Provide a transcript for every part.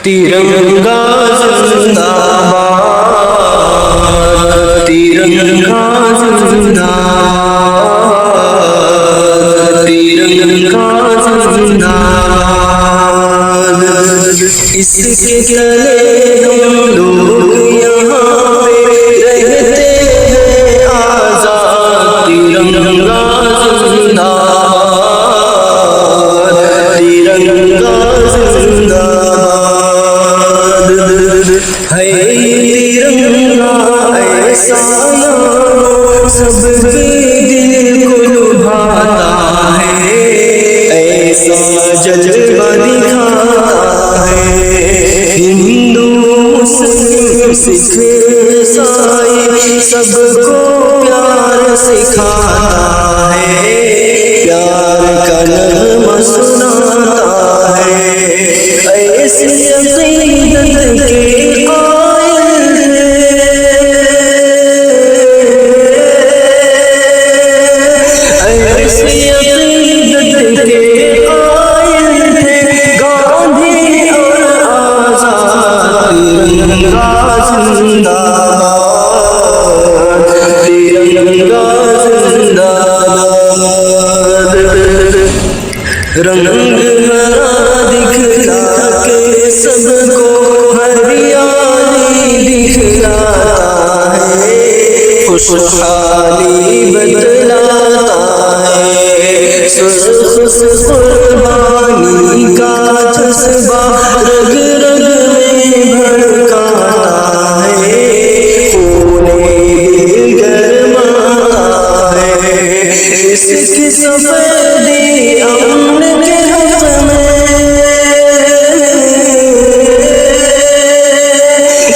ترنگا زندہ باد، ترنگا زندہ باد، ترنگا زندہ باد۔ اس کے تلے ہم لوگ یہاں پہ رہتے ہیں آزاد، ترنگا زندہ باد، ترنگا زندہ باد۔ ہے ترنگا ایسا سب کے دل کو لبھاتا ہے، ایسا جذبہ دکھاتا ہے، ہندو مسلم سکھ عیسائی سب کو پیار سکھاتا ہے، پیار کا نغمہ سناتا ہے۔ ایسی عقیدت کے قائل تھے، ایسی عقیدت کے قائل تھے گاندھی اور آزاد، ترنگا زندہ باد، ترنگا زندہ باد۔ رنگ ہرا دکھلا کے سب کو ہریالی دکھلاتا ہے، خوشحالی بتلاتا ہے، سرخ قربانی کا جذبہ رگ رگ میں بھڑکاتا ہے، خون دل گرماتا ہے۔ اس کی سفیدی امن کے حق میں،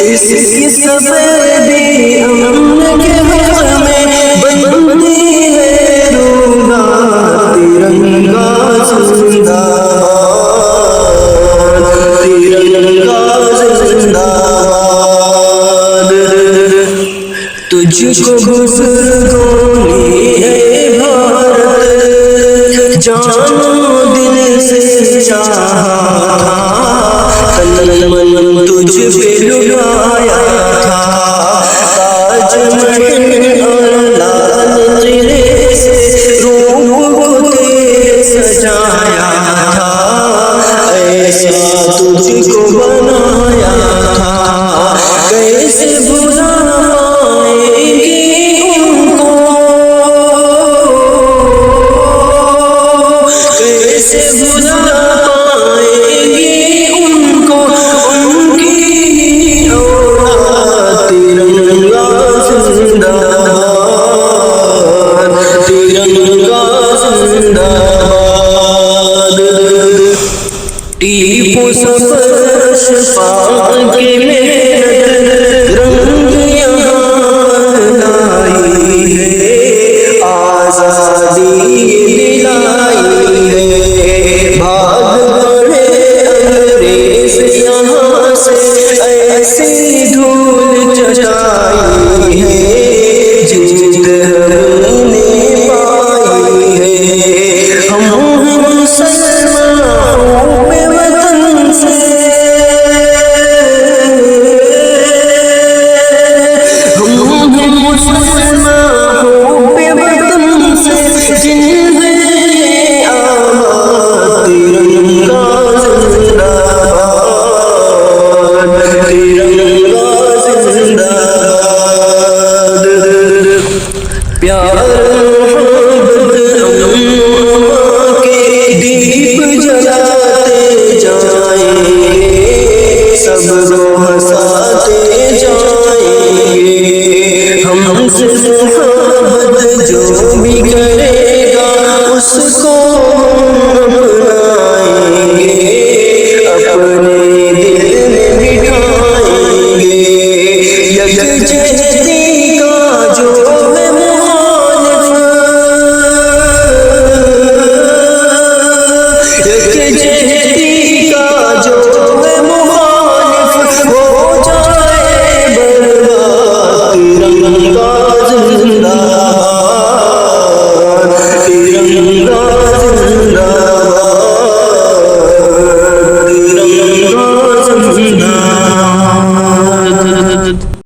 اس کی سفیدی امن کے حق میں بنتی ہے روگا، ترنگا زندہ باد، ترنگا زندہ باد۔ تجھ کو بزرگوں نے ہے بھارت جانو دل سے چاہا تھا، تن من تجھ پہ لٹایا تھا، تاج محل اور لال قلعے سے روح کو تیرے سجایا تھا، ایسا تجھ کو بنایا تھا، کیسے بھلا پائیں گے ان کو، کیسے بھلا پائیں گے ان کو ان کی اولاد، ترنگا زندہ باد، ترنگا زندہ باد۔ ٹیپو سفر شفاق کے محنت رنگ یہاں لائی ہے، آزادی دلائی ہے، بھاگ پڑے انگریز یہاں سے، ایسی دھول چٹائی ہے، جیت ہم نے پائی ہے۔ ہم مسلمانوں پہ وطن سے، ہم مسلمانوں پہ وطن سے جن ہے آباد، ترنگا زندہ باد، ترنگا زندہ باد۔ پیار محبت اماں کے دیپ جلاتے جائیں گے، سب کو ہنسا